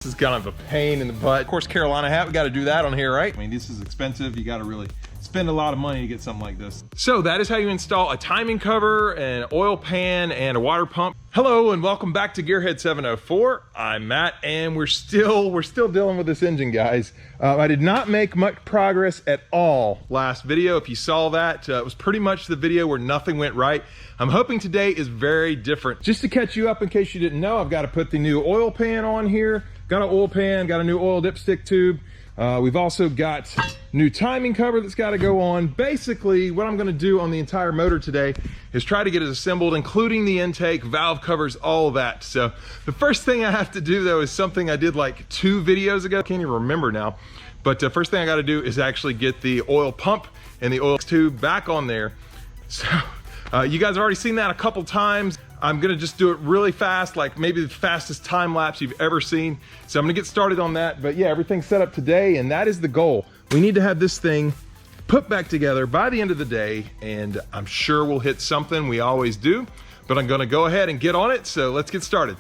is kind of a pain in the butt. Of course, Carolina hat, we got to do that on here, right? I mean, this is expensive. You got to really spend a lot of money to get something like this. So that is how you install a timing cover, an oil pan, and a water pump. Hello and welcome back to Gearhead 704. I'm Matt, and we're still dealing with this engine, guys. I did not make much progress at all last video. If you saw that, it was pretty much the video where nothing went right. I'm hoping today is very different. Just to catch you up in case you didn't know, I've got to put the new oil pan on here. Got an oil pan, got a new oil dipstick tube. We've also got new timing cover that's got to go on. Basically, what I'm going to do on the entire motor today is try to get it assembled, including the intake, valve covers, all of that. So the first thing I have to do, though, is something I did like 2 videos ago. I can't even remember now. But the first thing I got to do is actually get the oil pump and the oil tube back on there. So you guys have already seen that a couple times. I'm gonna just do it really fast, like maybe the fastest time lapse you've ever seen. So I'm gonna get started on that. But yeah, everything's set up today, and that is the goal. We need to have this thing put back together by the end of the day, and I'm sure we'll hit something. We always do. But I'm gonna go ahead and get on it, so let's get started.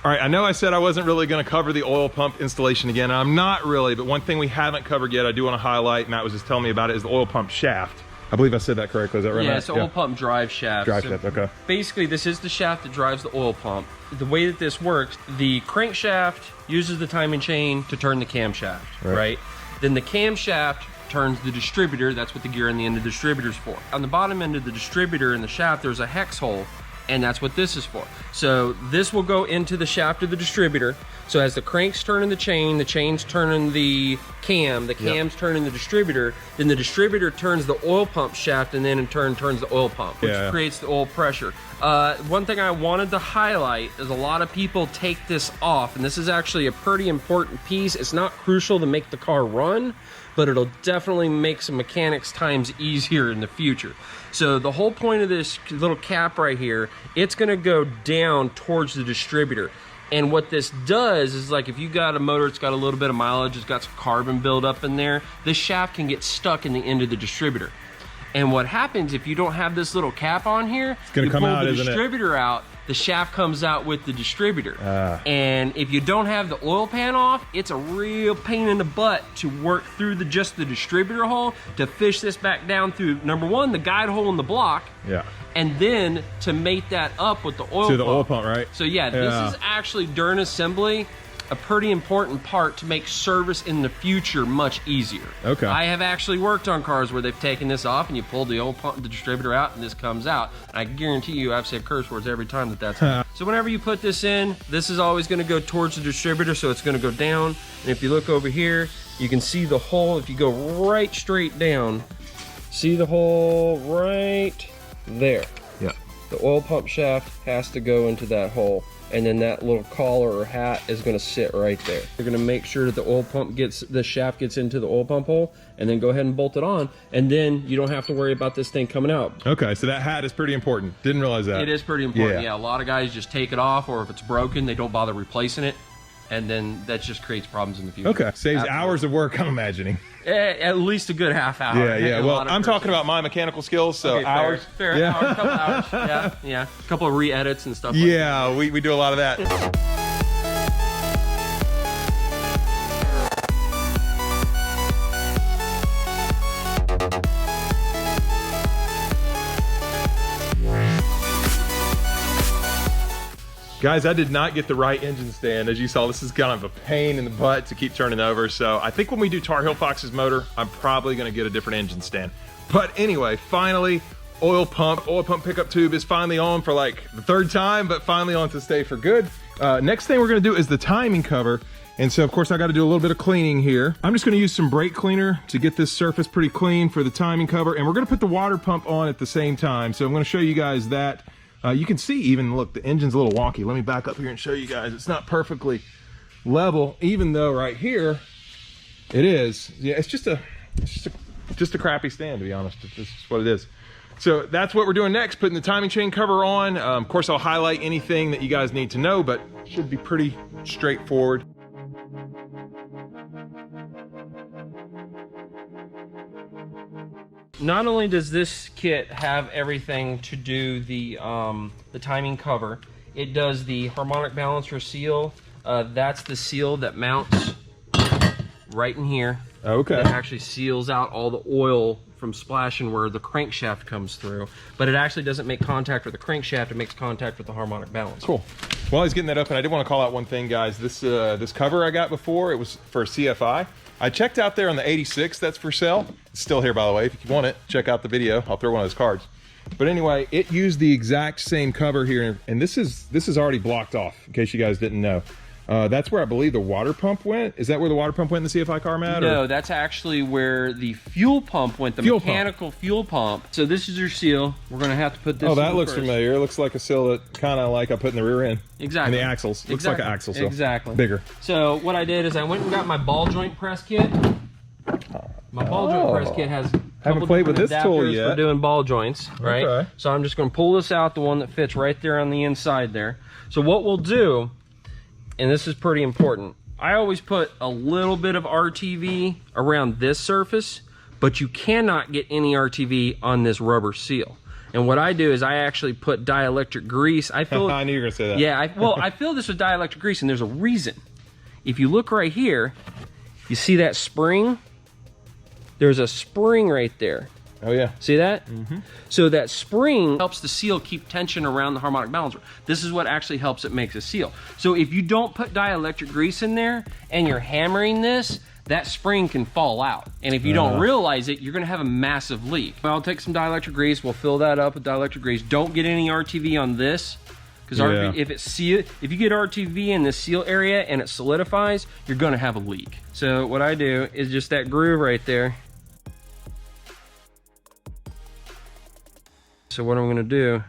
All right, I know I said I wasn't really gonna cover the oil pump installation again, and I'm not really, but one thing we haven't covered yet, I do wanna highlight, Matt was just telling me about it, is the oil pump shaft. I believe I said that correctly, is that right, Yeah, Matt? it's an oil pump drive shaft. Drive shaft, okay. Basically, this is the shaft that drives the oil pump. The way that this works, the crankshaft uses the timing chain to turn the camshaft, right? Then the camshaft turns the distributor. That's what the gear on the end of the distributor is for. On the bottom end of the distributor in the shaft, there's a hex hole, and that's what this is for. So this will go into the shaft of the distributor. So as the crank's turning the chain's turning the cam's turning the distributor, then the distributor turns the oil pump shaft, and then in turn turns the oil pump, which creates the oil pressure. One thing I wanted to highlight is a lot of people take this off, and this is actually a pretty important piece. It's not crucial to make the car run, but it'll definitely make some mechanics times easier in the future. So the whole point of this little cap right here, it's gonna go down towards the distributor. And what this does is, like, if you got a motor that's got a little bit of mileage, it's got some carbon buildup in there, this shaft can get stuck in the end of the distributor. And what happens if you don't have this little cap on here, it's gonna come out, the distributor out, the shaft comes out with the distributor. And if you don't have the oil pan off, it's a real pain in the butt to work through just the distributor hole to fish this back down through, number one, the guide hole in the block. Yeah. And then to mate that up with the oil pump. To the oil pump, right? So yeah, this is actually, during assembly, a pretty important part to make service in the future much easier. Okay. I have actually worked on cars where they've taken this off and you pull the oil pump, the distributor out, and this comes out. And I guarantee you I've said curse words every time that's So whenever you put this in, this is always gonna go towards the distributor, so it's gonna go down. And if you look over here, you can see the hole. If you go right straight down, see the hole right there. Yeah. The oil pump shaft has to go into that hole, and then that little collar or hat is going to sit right there. You're going to make sure that the oil pump the shaft gets into the oil pump hole, and then go ahead and bolt it on, and then you don't have to worry about this thing coming out. Okay, so that hat is pretty important. Didn't realize that. It is pretty important. Yeah, a lot of guys just take it off, or if it's broken, they don't bother replacing it, and then that just creates problems in the future. Okay, saves hours of work, I'm imagining. At least a good half hour. Yeah, yeah. Well, I'm talking about my mechanical skills, so okay, hours. Fair. Yeah. Hour, a couple hours. Yeah. A couple of re-edits and stuff like that. Yeah, we do a lot of that. Guys, I did not get the right engine stand. As you saw, this is kind of a pain in the butt to keep turning over. So I think when we do Tar Heel Fox's motor, I'm probably gonna get a different engine stand. But anyway, finally, oil pump pickup tube is finally on for like the 3rd time, but finally on to stay for good. Next thing we're gonna do is the timing cover. And so of course I gotta do a little bit of cleaning here. I'm just gonna use some brake cleaner to get this surface pretty clean for the timing cover. And we're gonna put the water pump on at the same time. So I'm gonna show you guys that. You can see even, look, the engine's a little wonky. Let me back up here and show you guys. It's not perfectly level, even though right here it is. Yeah, it's just a crappy stand, to be honest. It's just what it is. So that's what we're doing next, putting the timing chain cover on. Of course, I'll highlight anything that you guys need to know, but it should be pretty straightforward. Not only does this kit have everything to do the timing cover, it does the harmonic balancer seal. That's the seal that mounts right in here. Okay. It actually seals out all the oil from splashing where the crankshaft comes through, but it actually doesn't make contact with the crankshaft, it makes contact with the harmonic balancer. Cool. While he's getting that up, and I did want to call out one thing, guys. This this cover I got before, it was for a CFI. I checked out there on the 86 that's for sale. It's still here, by the way. If you want it, check out the video. I'll throw one of those cards. But anyway, it used the exact same cover here, and this is already blocked off, in case you guys didn't know. That's where I believe the water pump went. Is that where the water pump went in the CFI car, Matt? No, that's actually where the fuel pump went, the mechanical fuel pump. So this is your seal. We're going to have to put this. Oh, that looks familiar. It looks like a seal that kind of like I put in the rear end. Exactly. And the axles. Looks like an axle seal. Exactly. Bigger. So what I did is I went and got my ball joint press kit. My ball joint press kit has haven't played with this tool yet. For doing ball joints, right? Okay. So I'm just going to pull this out, the one that fits right there on the inside there. So what we'll do, and this is pretty important, I always put a little bit of RTV around this surface, but you cannot get any RTV on this rubber seal. And what I do is I actually put dielectric grease. I feel I knew you were going to say that. Yeah, I fill this with dielectric grease, and there's a reason. If you look right here, you see that spring? There's a spring right there. Oh yeah. See that? Mm-hmm. So that spring helps the seal keep tension around the harmonic balancer. This is what actually helps it make a seal. So if you don't put dielectric grease in there and you're hammering this, that spring can fall out. And if you don't realize it, you're gonna have a massive leak. Well, I'll take some dielectric grease, we'll fill that up with dielectric grease. Don't get any RTV on this, because if you get RTV in the seal area and it solidifies, you're gonna have a leak. So what I do is just that groove right there. So what I'm gonna do is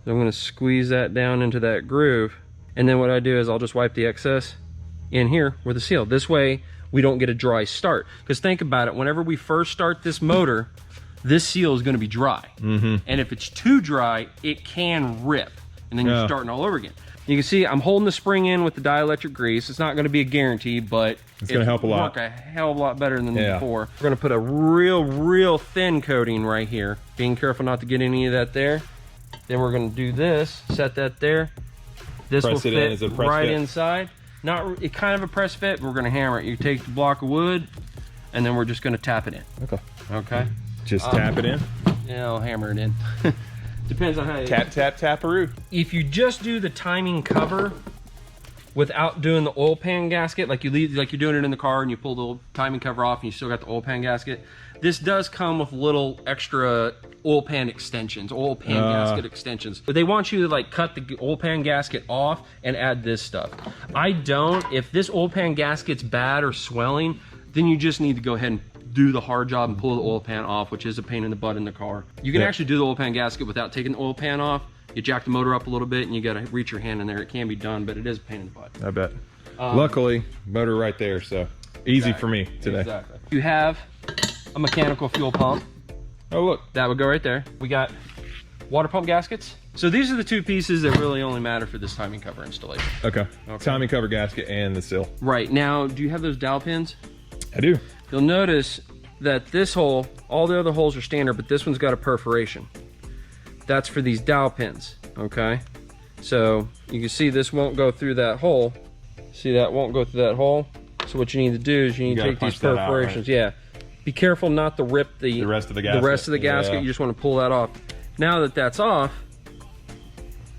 I'm gonna squeeze that down into that groove, and then what I do is I'll just wipe the excess in here with a seal. This way we don't get a dry start. Because think about it, whenever we first start this motor, this seal is gonna be dry. And if it's too dry, it can rip, and then you're starting all over again. You can see I'm holding the spring in with the dielectric grease. It's not gonna be a guarantee, but it's gonna help a lot. Work a hell of a lot better than before. We're gonna put a real thin coating right here. Being careful not to get any of that there. Then we're gonna do this, set that there. This will fit right inside. Not it kind of a press fit, but we're gonna hammer it. You take the block of wood, and then we're just gonna tap it in. Okay. Just tap it in? Yeah, I'll hammer it in. Depends on how you... Taparoo. If you just do the timing cover without doing the oil pan gasket, like you're doing it in the car and you pull the timing cover off and you still got the oil pan gasket, this does come with little extra oil pan extensions, gasket extensions. But they want you to like cut the oil pan gasket off and add this stuff. I don't. If this oil pan gasket's bad or swelling, then you just need to go ahead and do the hard job and pull the oil pan off, which is a pain in the butt in the car. You can actually do the oil pan gasket without taking the oil pan off. You jack the motor up a little bit and you gotta reach your hand in there. It can be done, but it is a pain in the butt. I bet. Luckily, motor right there, so easy for me today. Exactly. You have a mechanical fuel pump. Oh look. That would go right there. We got water pump gaskets. So these are the two pieces that really only matter for this timing cover installation. Okay. Timing cover gasket and the seal. Right. Now, do you have those dowel pins? I do. You'll notice that this hole, all the other holes are standard, but this one's got a perforation. That's for these dowel pins, okay? So you can see this won't go through that hole. See, that won't go through that hole. So what you need to do is you need to take these perforations. Yeah. Be careful not to rip the rest of the gasket. Yeah. You just want to pull that off. Now that that's off,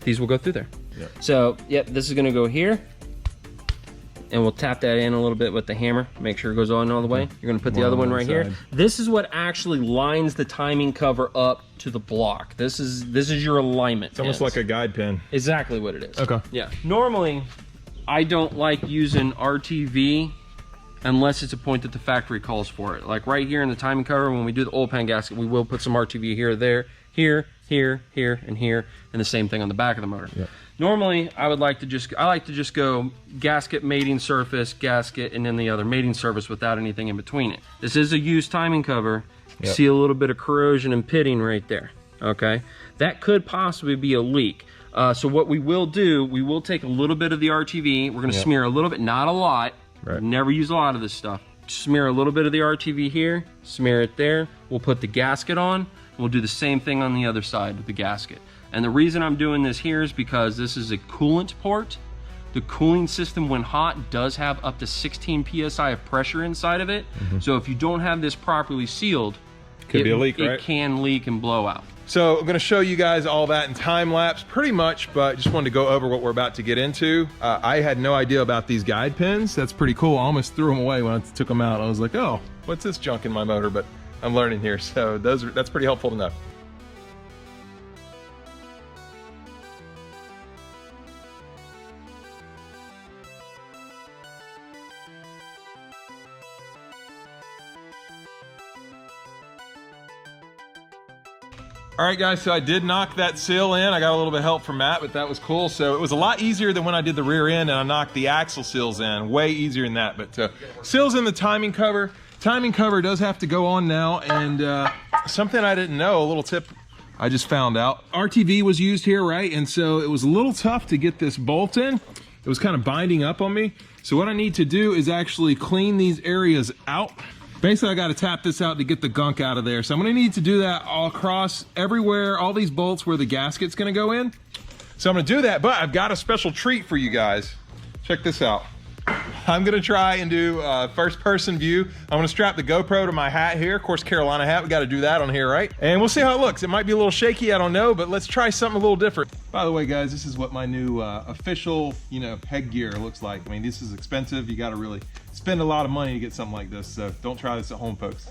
these will go through there. Yep. So, this is gonna go here. And we'll tap that in a little bit with the hammer, make sure it goes on all the way. You're gonna put the other one right here. This is what actually lines the timing cover up to the block. This is your alignment. It's almost like a guide pin. Exactly what it is. Okay. Yeah. Normally, I don't like using RTV unless it's a point that the factory calls for it. Like right here in the timing cover, when we do the oil pan gasket, we will put some RTV here, there, here, and here, and the same thing on the back of the motor. Yep. Normally, I like to just go gasket, mating surface, gasket, and then the other mating surface without anything in between it. This is a used timing cover. You see a little bit of corrosion and pitting right there, okay? That could possibly be a leak. So what we will do, we will take a little bit of the RTV. We're gonna smear a little bit, not a lot. Right. Never use a lot of this stuff. Smear a little bit of the RTV here, smear it there. We'll put the gasket on. We'll do the same thing on the other side with the gasket. And the reason I'm doing this here is because this is a coolant port. The cooling system when hot does have up to 16 PSI of pressure inside of it. So if you don't have this properly sealed, Could be a leak, right? It can leak and blow out. So I'm gonna show you guys all that in time lapse pretty much, but just wanted to go over what we're about to get into. I had no idea about these guide pins. That's pretty cool. I almost threw them away when I took them out. I was like, oh, what's this junk in my motor? But I'm learning here, so that's pretty helpful to know. All right, guys, so I did knock that seal in. I got a little bit of help from Matt, but that was cool. So it was a lot easier than when I did the rear end and I knocked the axle seals in. Way easier than that. But seals in the timing cover. Timing cover does have to go on now. And something I didn't know, a little tip I just found out. RTV was used here, right? And so it was a little tough to get this bolt in. It was kind of binding up on me. So what I need to do is actually clean these areas out. Basically, I got to tap this out to get the gunk out of there. So I'm going to need to do that all across everywhere, all these bolts where the gasket's going to go in. So I'm going to do that, but I've got a special treat for you guys. Check this out. I'm going to try and do first person view. I'm going to strap the GoPro to my hat here. Of course, Carolina hat, we got to do that on here, right? And we'll see how it looks. It might be a little shaky, I don't know, but let's try something a little different. By the way, guys, this is what my new official, headgear looks like. I mean, this is expensive. You got to really spend a lot of money to get something like this. So don't try this at home, folks.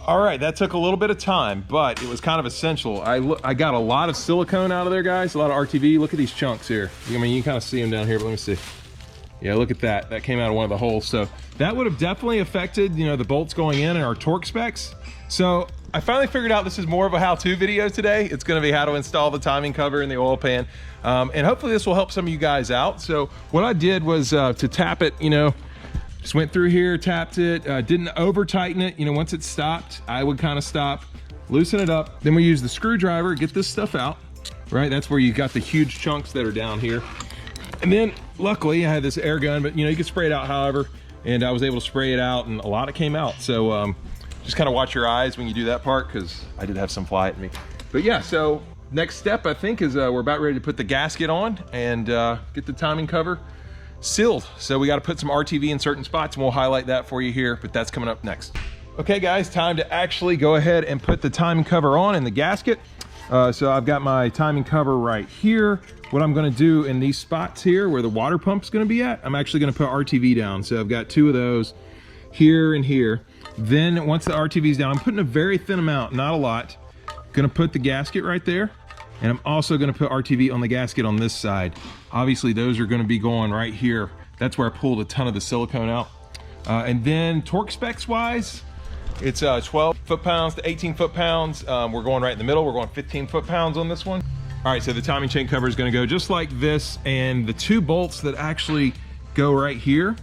All right, that took a little bit of time, but it was kind of essential. I got a lot of silicone out of there, guys, a lot of RTV. Look at these chunks here. I mean, you can kind of see them down here, but let me see. Yeah, look at that. That came out of one of the holes. So that would have definitely affected, the bolts going in and our torque specs. So I finally figured out this is more of a how-to video today. It's gonna be how to install the timing cover in the oil pan. And hopefully this will help some of you guys out. So what I did was to tap it, just went through here, tapped it, didn't over tighten it. Once it stopped, I would kind of stop, loosen it up. Then we use the screwdriver, get this stuff out, right? That's where you got the huge chunks that are down here. And then luckily I had this air gun, but you can spray it out however, and I was able to spray it out and a lot of came out. So just kind of watch your eyes when you do that part, because I did have some fly at me. But yeah, so next step I think is we're about ready to put the gasket on and get the timing cover sealed. So we got to put some RTV in certain spots and we'll highlight that for you here, but that's coming up next. Okay guys, time to actually go ahead and put the timing cover on in the gasket. So I've got my timing cover right here. What I'm going to do in these spots here where the water pump's going to be at, I'm actually going to put RTV down. So I've got two of those here and here. Then once the RTV's down, I'm putting a very thin amount, not a lot. Going to put the gasket right there. And I'm also going to put RTV on the gasket on this side. Obviously those are going to be going right here. That's where I pulled a ton of the silicone out. And then torque specs wise, it's 12 foot-pounds to 18 foot-pounds. We're going right in the middle. We're going 15 foot-pounds on this one. All right, so the timing chain cover is going to go just like this. And the two bolts that actually go right here,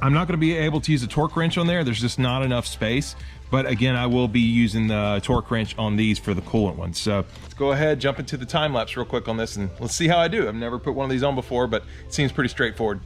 I'm not going to be able to use a torque wrench on there. There's just not enough space. But again, I will be using the torque wrench on these for the coolant ones. So let's go ahead, jump into the time lapse real quick on this and let's see how I do. I've never put one of these on before, but it seems pretty straightforward.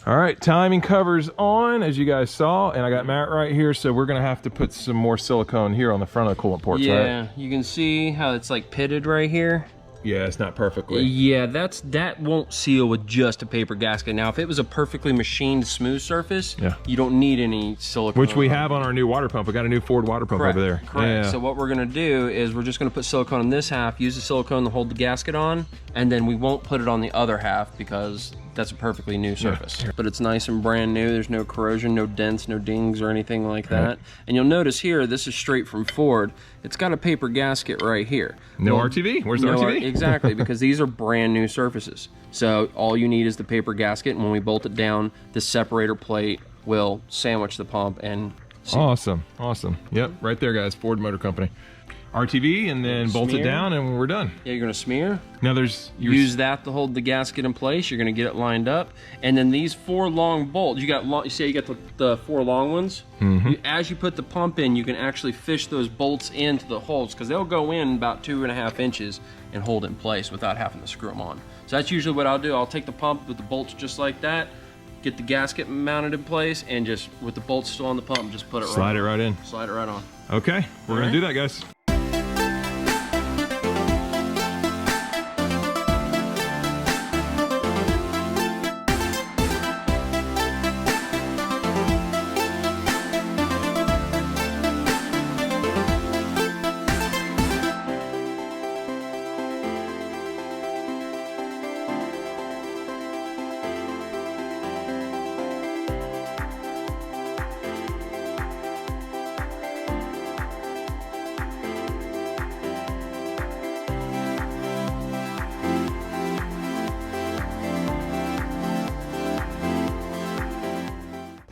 All right, timing cover's on, as you guys saw, and I got Matt right here, so we're gonna have to put some more silicone here on the front of the coolant ports, right? Yeah, you can see how it's like pitted right here. Yeah, it's not perfectly. Yeah, that won't seal with just a paper gasket. Now, if it was a perfectly machined smooth surface, you don't need any silicone. Which we have on our new water pump. We got a new Ford water pump over there. Correct. Yeah. So what we're gonna do is we're just gonna put silicone in this half, use the silicone to hold the gasket on, and then we won't put it on the other half because that's a perfectly new surface. Yeah. But it's nice and brand new. There's no corrosion, no dents, no dings or anything like that. Right. And you'll notice here, this is straight from Ford. It's got a paper gasket right here. No RTV? Where's the RTV? Exactly, because these are brand new surfaces. So all you need is the paper gasket, and when we bolt it down, the separator plate will sandwich the pump and seal. Awesome, awesome. Yep, right there, guys, Ford Motor Company. RTV, and then bolt it down, and we're done. Yeah, you're gonna smear. Now there's... Use that to hold the gasket in place. You're gonna get it lined up. And then these 4 long bolts, you see you got the 4 long ones? As you put the pump in, you can actually fish those bolts into the holes, because they'll go in about 2.5 inches and hold it in place without having to screw them on. So that's usually what I'll do. I'll take the pump with the bolts just like that, get the gasket mounted in place, and just, with the bolts still on the pump, just put it Slide it right in. Slide it right on. Okay, we're gonna do that, guys.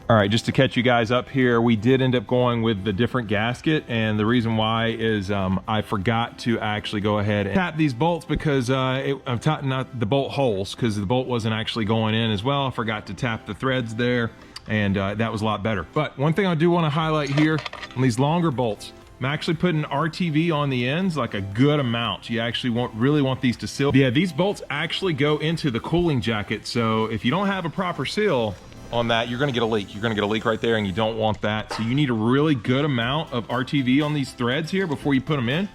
All right, just to catch you guys up here, we did end up going with the different gasket, and the reason why is I forgot to actually go ahead and tap these bolts because I'm tapping out the bolt holes because the bolt wasn't actually going in as well. I forgot to tap the threads there, and that was a lot better. But one thing I do want to highlight here on these longer bolts, I'm actually putting RTV on the ends, like a good amount. You actually really want these to seal. Yeah, these bolts actually go into the cooling jacket, so if you don't have a proper seal on that, you're gonna get a leak. You're gonna get a leak right there, and you don't want that. So you need a really good amount of RTV on these threads here before you put them in.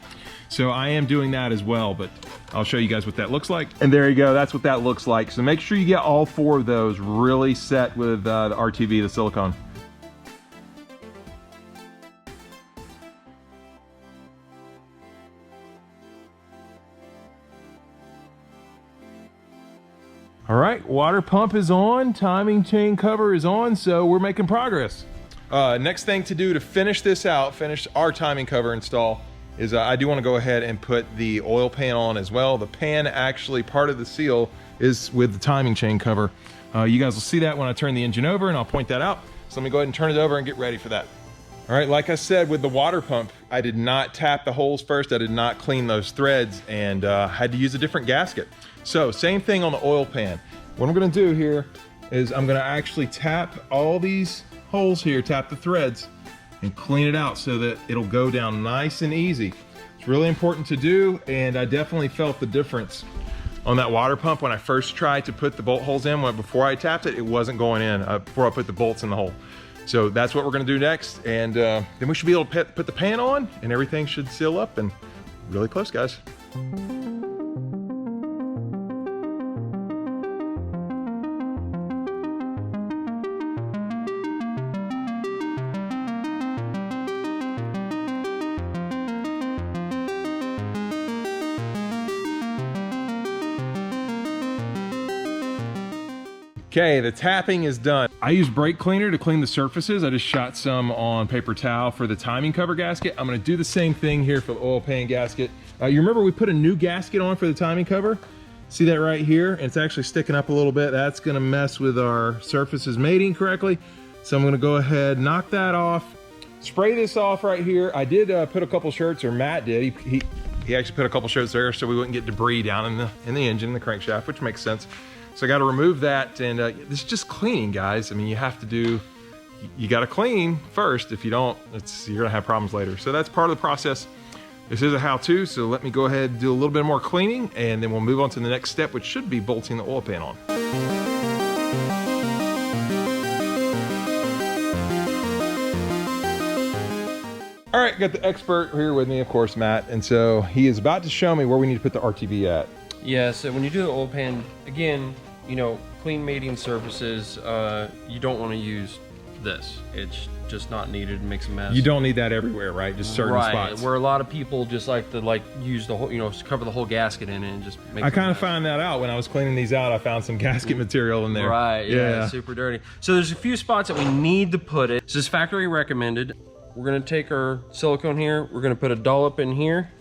So I am doing that as well, but I'll show you guys what that looks like. And there you go, that's what that looks like. So make sure you get all 4 of those really set with the RTV, the silicone. All right, water pump is on, timing chain cover is on, so we're making progress. Next thing to do to finish this out, finish our timing cover install, is I do want to go ahead and put the oil pan on as well. The pan, actually, part of the seal is with the timing chain cover. You guys will see that when I turn the engine over, and I'll point that out. So let me go ahead and turn it over and get ready for that. All right, like I said, with the water pump, I did not tap the holes first. I did not clean those threads, and had to use a different gasket. So same thing on the oil pan. What I'm gonna do here is I'm gonna actually tap all these holes here, tap the threads, and clean it out so that it'll go down nice and easy. It's really important to do, and I definitely felt the difference on that water pump when I first tried to put the bolt holes in. Before I tapped it, it wasn't going in before I put the bolts in the hole. So that's what we're gonna do next, and then we should be able to put the pan on, and everything should seal up, and really close, guys. Okay, the tapping is done. I use brake cleaner to clean the surfaces. I just shot some on paper towel for the timing cover gasket. I'm gonna do the same thing here for the oil pan gasket. You remember we put a new gasket on for the timing cover? See that right here? And it's actually sticking up a little bit. That's gonna mess with our surfaces mating correctly. So I'm gonna go ahead, knock that off, spray this off right here. I did put a couple shirts, or Matt did. He actually put a couple shirts there so we wouldn't get debris down in the engine, the crankshaft, which makes sense. So I got to remove that, and this is just cleaning, guys. I mean, you have to do, you got to clean first. If you don't, you're gonna have problems later. So that's part of the process. This is a how-to, so let me go ahead and do a little bit more cleaning, and then we'll move on to the next step, which should be bolting the oil pan on. All right, got the expert here with me, of course, Matt. And so he is about to show me where we need to put the RTV at. Yeah, so when you do the oil pan, again, you know, clean mating surfaces, you don't want to use this. It's just not needed, it makes a mess. You don't need that everywhere, right? Just certain spots. Where a lot of people just like to use the whole, you know, cover the whole gasket in it and just make I kind of found that out when I was cleaning these out. I found some gasket material in there. Right, yeah, super dirty. So there's a few spots that we need to put it. This is factory recommended. We're gonna take our silicone here, we're gonna put a dollop in here.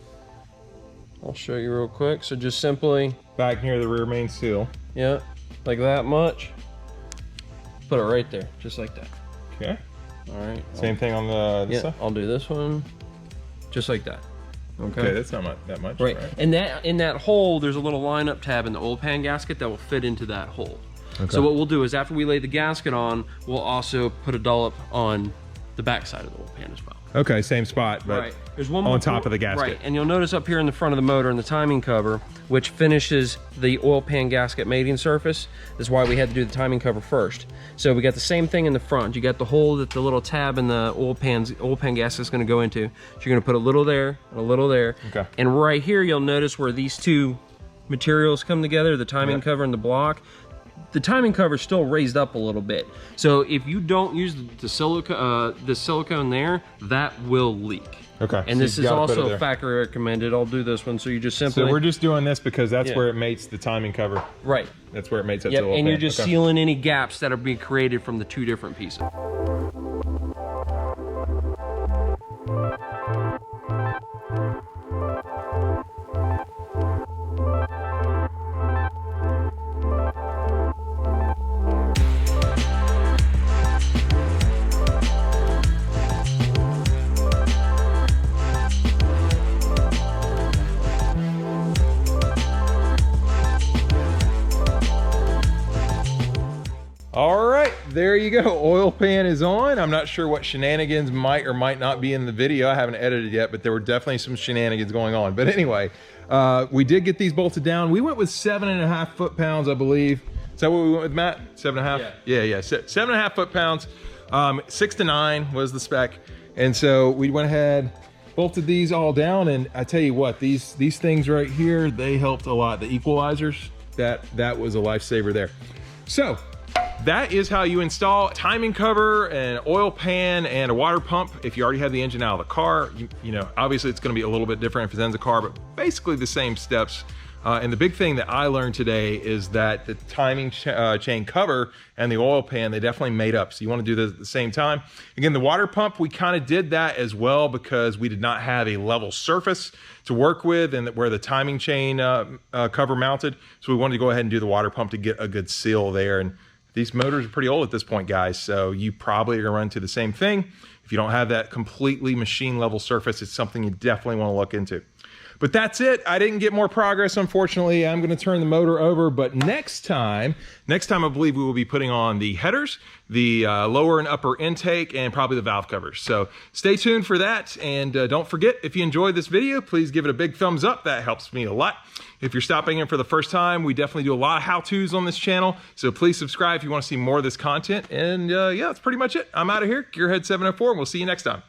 I'll show you real quick. So just simply back near the rear main seal. Yeah, like that much. Put it right there, just like that. Okay. All right. Same thing on the this side? I'll do this one, just like that. Okay, that's not that much. Right. And that in that hole, there's a little line-up tab in the oil pan gasket that will fit into that hole. Okay. So what we'll do is after we lay the gasket on, we'll also put a dollop on the back side of the oil pan as well. Okay, same spot, but right. There's one on top of the gasket. Right, and you'll notice up here in the front of the motor in the timing cover, which finishes the oil pan gasket mating surface. That's why we had to do the timing cover first. So we got the same thing in the front. You got the hole that the little tab in the oil pan gasket is going to go into. So you're going to put a little there and a little there. Okay. And right here, you'll notice where these two materials come together, the timing cover and the block. The timing cover is still raised up a little bit. So if you don't use the silicone there, that will leak. Okay. And so this is also factory recommended. I'll do this one. So you just simply... So we're just doing this because that's where it mates the timing cover. Right. That's where it mates up to the oil and pan. you're just sealing any gaps that are being created from the two different pieces. All right, there you go. Oil pan is on. I'm not sure what shenanigans might or might not be in the video. I haven't edited yet, but there were definitely some shenanigans going on. But anyway, we did get these bolted down. We went with 7.5 foot-pounds, I believe. Is that what we went with, Matt? 7.5? Yeah. 7.5 foot-pounds. 6 to 9 was the spec. And so we went ahead, bolted these all down, and I tell you what, these things right here, they helped a lot. The equalizers, that was a lifesaver there. So that is how you install a timing cover, an oil pan, and a water pump. If you already have the engine out of the car, you know, obviously it's going to be a little bit different if it's in the car, but basically the same steps. And the big thing that I learned today is that the timing chain cover and the oil pan, they definitely mate up. So you want to do this at the same time. Again, the water pump, we kind of did that as well because we did not have a level surface to work with and where the timing chain cover mounted. So we wanted to go ahead and do the water pump to get a good seal there. And these motors are pretty old at this point, guys, so you probably are gonna run into the same thing. If you don't have that completely machine level surface, it's something you definitely wanna look into. But that's it. I didn't get more progress, unfortunately. I'm gonna turn the motor over, but next time I believe we will be putting on the headers, the lower and upper intake, and probably the valve covers. So stay tuned for that, and don't forget, if you enjoyed this video, please give it a big thumbs up. That helps me a lot. If you're stopping in for the first time, we definitely do a lot of how-tos on this channel, so please subscribe if you want to see more of this content. And yeah, that's pretty much it. I'm out of here, Gearhead 704, and we'll see you next time.